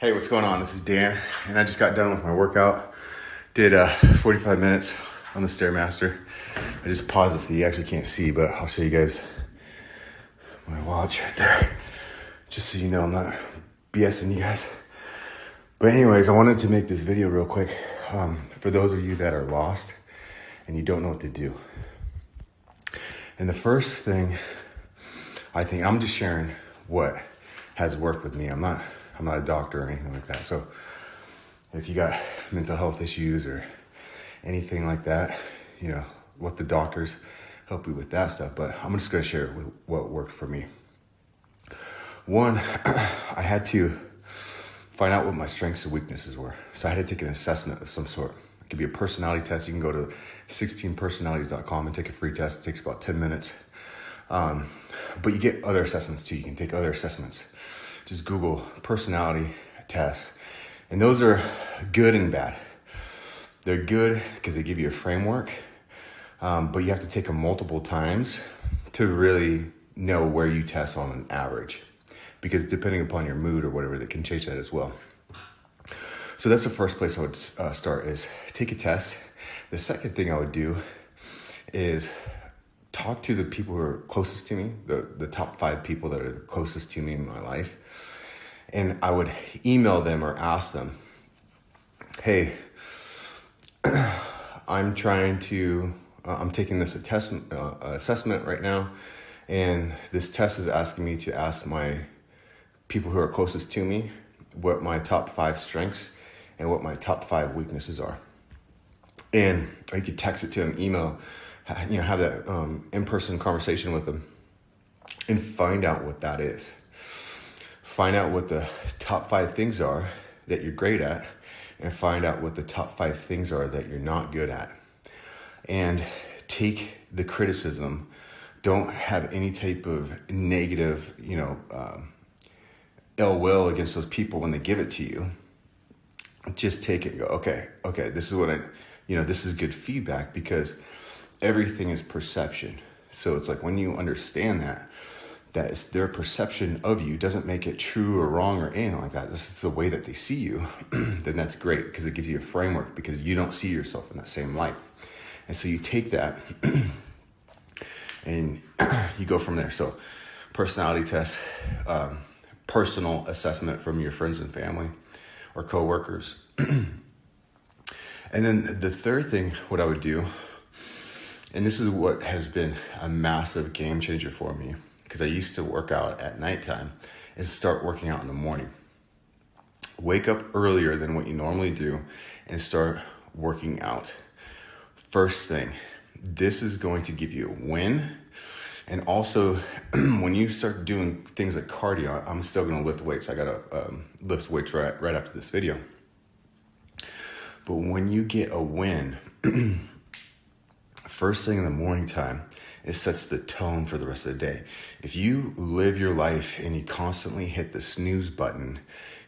Hey, what's going on? This is Dan, and I just got done with my workout. Did 45 minutes on the Stairmaster. I just paused it so you actually can't see, but I'll show you guys my watch right there, just so you know I'm not BSing you guys. But anyways, I wanted to make this video real quick for those of you that are lost and you don't know what to do. And the first thing, I think I'm just sharing what has worked with me. I'm not a doctor or anything like that. So if you got mental health issues or anything like that, you know, let the doctors help you with that stuff. But I'm just going to share what worked for me. One, I had to find out what my strengths and weaknesses were. So I had to take an assessment of some sort. It could be a personality test. You can go to 16personalities.com and take a free test. It takes about 10 minutes. But you get other assessments too. You can take other assessments. Just Google personality tests. And those are good and bad. They're good because they give you a framework, but you have to take them multiple times to really know where you test on an average. Because depending upon your mood or whatever, they can change that as well. So that's the first place I would start, is take a test. The second thing I would do is talk to the people who are closest to me, the top 5 people that are the closest to me in my life. And I would email them or ask them, hey, I'm taking this assessment right now. And this test is asking me to ask my people who are closest to me what my top 5 strengths and what my top 5 weaknesses are. And or you could text it to them, email, have that in-person conversation with them and find out what that is. Find out what the top 5 things are that you're great at, and find out what the top 5 things are that you're not good at. And take the criticism. Don't have any type of negative, ill will against those people when they give it to you. Just take it and go, okay, this is this is good feedback, because everything is perception. So it's like when you understand that it's their perception of you, doesn't make it true or wrong or anything like that. This is the way that they see you. Then that's great, because it gives you a framework, because you don't see yourself in that same light. And so you take that and you go from there. So personality test, personal assessment from your friends and family or coworkers. And then the third thing, what I would do, and this is what has been a massive game changer for me, because I used to work out at nighttime, is start working out in the morning. Wake up earlier than what you normally do and start working out. First thing, this is going to give you a win. And also, when you start doing things like cardio, I'm still going to lift weights. I got to lift weights right after this video. But when you get a win, first thing in the morning time, it sets the tone for the rest of the day. If you live your life and you constantly hit the snooze button,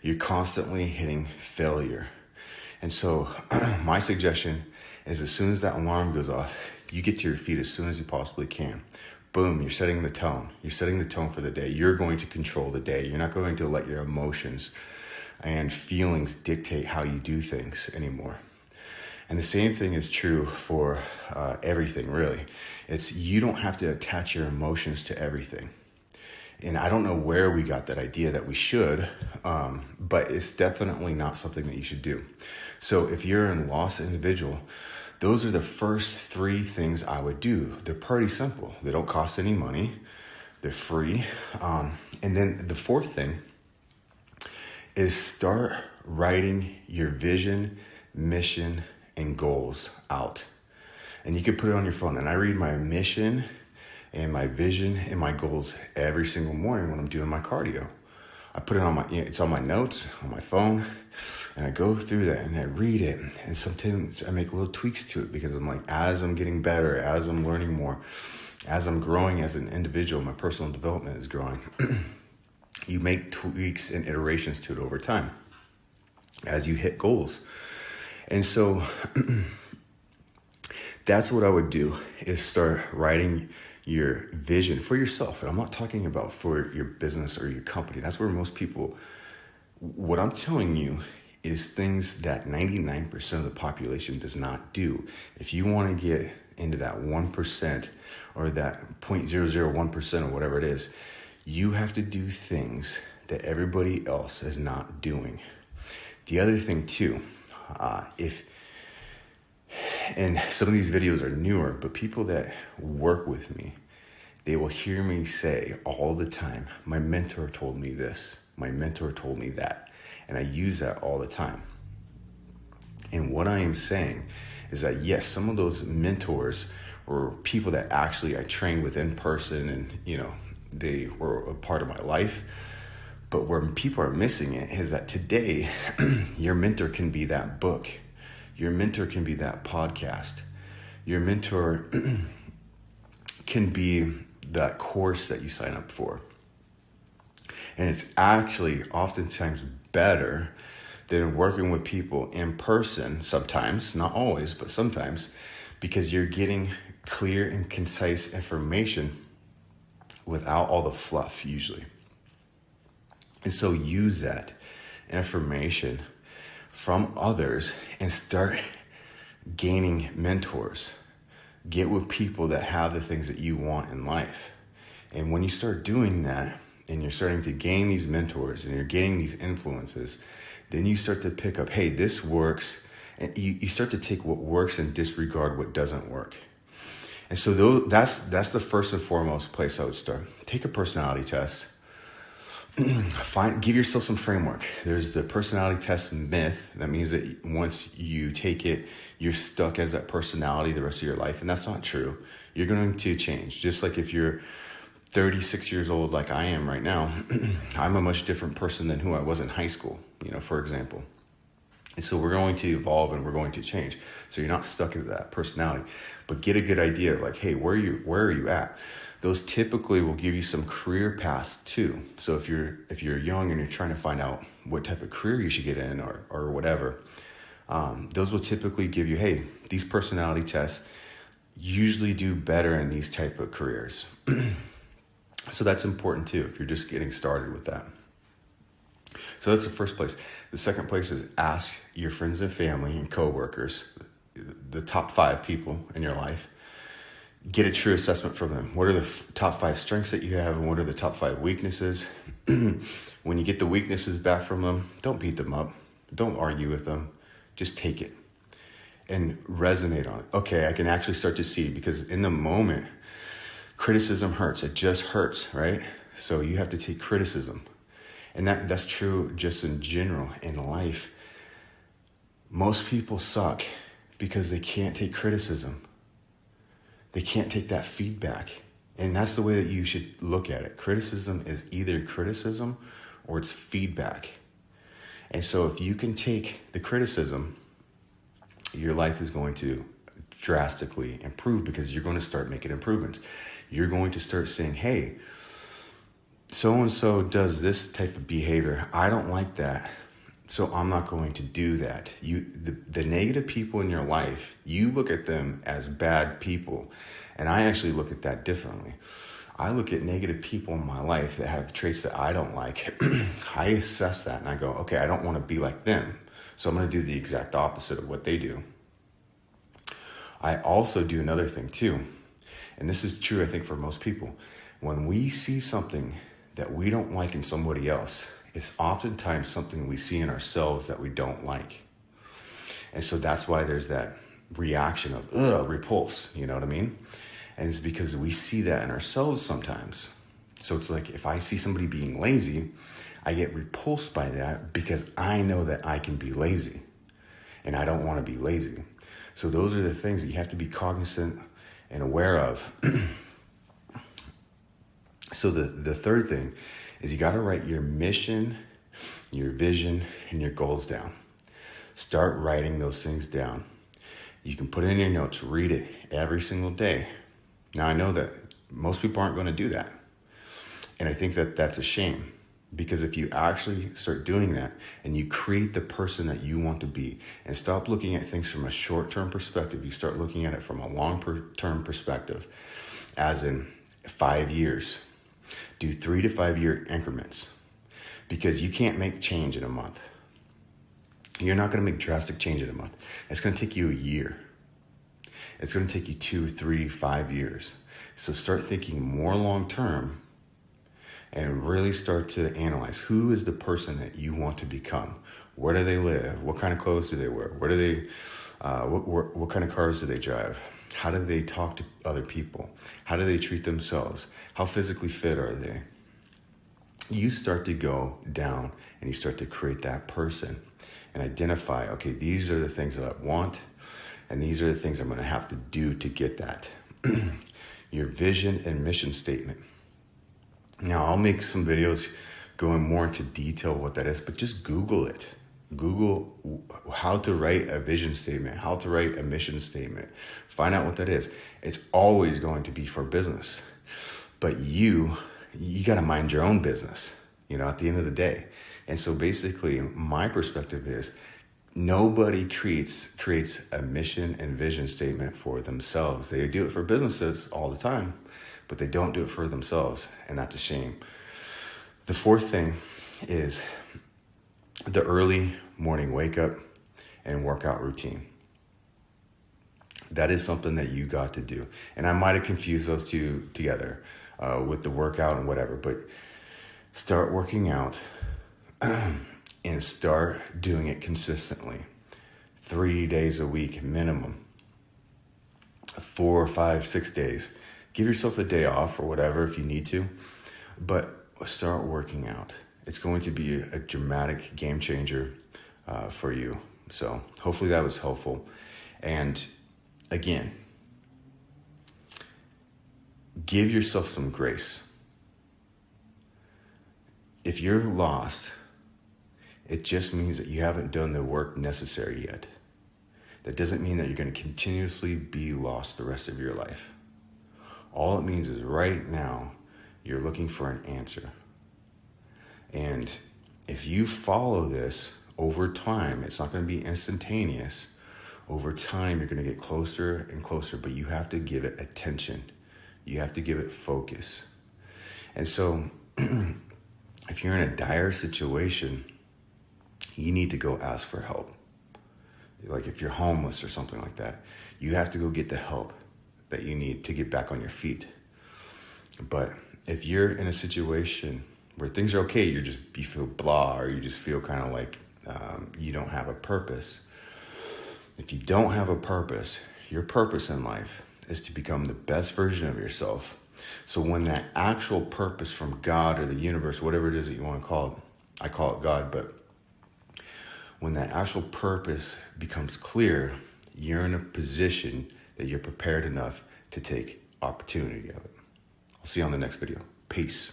you're constantly hitting failure. And so my suggestion is, as soon as that alarm goes off, you get to your feet as soon as you possibly can. Boom, you're setting the tone. You're setting the tone for the day. You're going to control the day. You're not going to let your emotions and feelings dictate how you do things anymore. And the same thing is true for everything, really. You don't have to attach your emotions to everything. And I don't know where we got that idea that we should, but it's definitely not something that you should do. So if you're a lost individual, those are the first 3 things I would do. They're pretty simple. They don't cost any money. They're free. And then the fourth thing is start writing your vision, mission, and goals out. And you can put it on your phone. And I read my mission and my vision and my goals every single morning when I'm doing my cardio. I put it on it's on my notes on my phone, and I go through that and I read it. And sometimes I make little tweaks to it, because I'm like, as I'm getting better, as I'm learning more, as I'm growing as an individual, my personal development is growing. You make tweaks and iterations to it over time as you hit goals. And so that's what I would do, is start writing your vision for yourself. And I'm not talking about for your business or your company. That's where most people what I'm telling you is things that 99% of the population does not do. If you want to get into that 1% or that 0.001% or whatever it is, you have to do things that everybody else is not doing. The other thing too, and some of these videos are newer, but people that work with me, they will hear me say all the time, my mentor told me this, my mentor told me that. And I use that all the time. And what I am saying is that yes, some of those mentors or people that actually I trained with in person and, they were a part of my life. But where people are missing it is that today, your mentor can be that book. Your mentor can be that podcast. Your mentor can be that course that you sign up for. And it's actually oftentimes better than working with people in person sometimes, not always, but sometimes, because you're getting clear and concise information without all the fluff usually. And so use that information from others and start gaining mentors. Get with people that have the things that you want in life. And when you start doing that and you're starting to gain these mentors and you're getting these influences, then you start to pick up, hey, this works. And you start to take what works and disregard what doesn't work. And so that's the first and foremost place I would start. Take a personality test. Give yourself some framework. There's the personality test myth. That means that once you take it, you're stuck as that personality the rest of your life. And that's not true. You're going to change. Just like if you're 36 years old, like I am right now, I'm a much different person than who I was in high school, for example. And so we're going to evolve and we're going to change. So you're not stuck as that personality, but get a good idea of like, hey, where are you at? Those typically will give you some career paths too. So if you're young and you're trying to find out what type of career you should get in or whatever, those will typically give you, hey, these personality tests usually do better in these type of careers. So that's important too if you're just getting started with that. So that's the first place. The second place is ask your friends and family and coworkers, the top 5 people in your life. Get a true assessment from them. What are the top 5 strengths that you have and what are the top 5 weaknesses? When you get the weaknesses back from them, don't beat them up. Don't argue with them. Just take it and resonate on it. Okay, I can actually start to see, because in the moment, criticism hurts. It just hurts, right? So you have to take criticism. And that's true just in general in life. Most people suck because they can't take criticism. They can't take that feedback. And that's the way that you should look at it. Criticism is either criticism or it's feedback. And so if you can take the criticism, your life is going to drastically improve because you're going to start making improvements. You're going to start saying, hey, so-and-so does this type of behavior. I don't like that, so I'm not going to do that. The negative people in your life, you look at them as bad people. And I actually look at that differently. I look at negative people in my life that have traits that I don't like. I assess that and I go, okay, I don't want to be like them. So I'm going to do the exact opposite of what they do. I also do another thing too. And this is true, I think, for most people. When we see something that we don't like in somebody else, it's oftentimes something we see in ourselves that we don't like. And so that's why there's that reaction of repulse, you know what I mean? And it's because we see that in ourselves sometimes. So it's like if I see somebody being lazy, I get repulsed by that because I know that I can be lazy and I don't want to be lazy. So those are the things that you have to be cognizant and aware of. So the third thing is you got to write your mission, your vision, and your goals down. Start writing those things down. You can put it in your notes, read it every single day. Now, I know that most people aren't going to do that. And I think that that's a shame, because if you actually start doing that and you create the person that you want to be and stop looking at things from a short-term perspective, you start looking at it from a long-term perspective, as in 5 years. Do 3 to 5 year increments. because you can't make change in a month. You're not going to make drastic change in a month. It's going to take you a year. It's going to take you 2, 3, 5 years. So start thinking more long term and really start to analyze who is the person that you want to become. Where do they live? What kind of clothes do they wear? Where do they? What kind of cars do they drive? How do they talk to other people? How do they treat themselves? How physically fit are they? You start to go down and you start to create that person and identify, okay, these are the things that I want, and these are the things I'm going to have to do to get that. Your vision and mission statement. Now, I'll make some videos going more into detail what that is, but just Google it. Google how to write a vision statement, how to write a mission statement. Find out what that is. It's always going to be for business, but you got to mind your own business, at the end of the day. And so basically my perspective is nobody creates a mission and vision statement for themselves. They do it for businesses all the time, but they don't do it for themselves. And that's a shame. The fourth thing is the early morning wake up and workout routine. That is something that you got to do. And I might have confused those two together with the workout and whatever, but start working out and start doing it consistently. 3 days a week minimum. 4, 5, 6 days. Give yourself a day off or whatever if you need to, but start working out. It's going to be a dramatic game changer for you. So hopefully that was helpful. And again, give yourself some grace. If you're lost, it just means that you haven't done the work necessary yet. That doesn't mean that you're going to continuously be lost the rest of your life. All it means is right now, you're looking for an answer. And if you follow this over time, it's not going to be instantaneous. Over time, you're going to get closer and closer, but you have to give it attention. You have to give it focus. And so if you're in a dire situation, you need to go ask for help. Like if you're homeless or something like that, you have to go get the help that you need to get back on your feet. But if you're in a situation where things are okay, you feel blah, or you just feel kind of like you don't have a purpose. If you don't have a purpose, your purpose in life is to become the best version of yourself. So when that actual purpose from God or the universe, whatever it is that you want to call it, I call it God, but when that actual purpose becomes clear, you're in a position that you're prepared enough to take opportunity of it. I'll see you on the next video. Peace.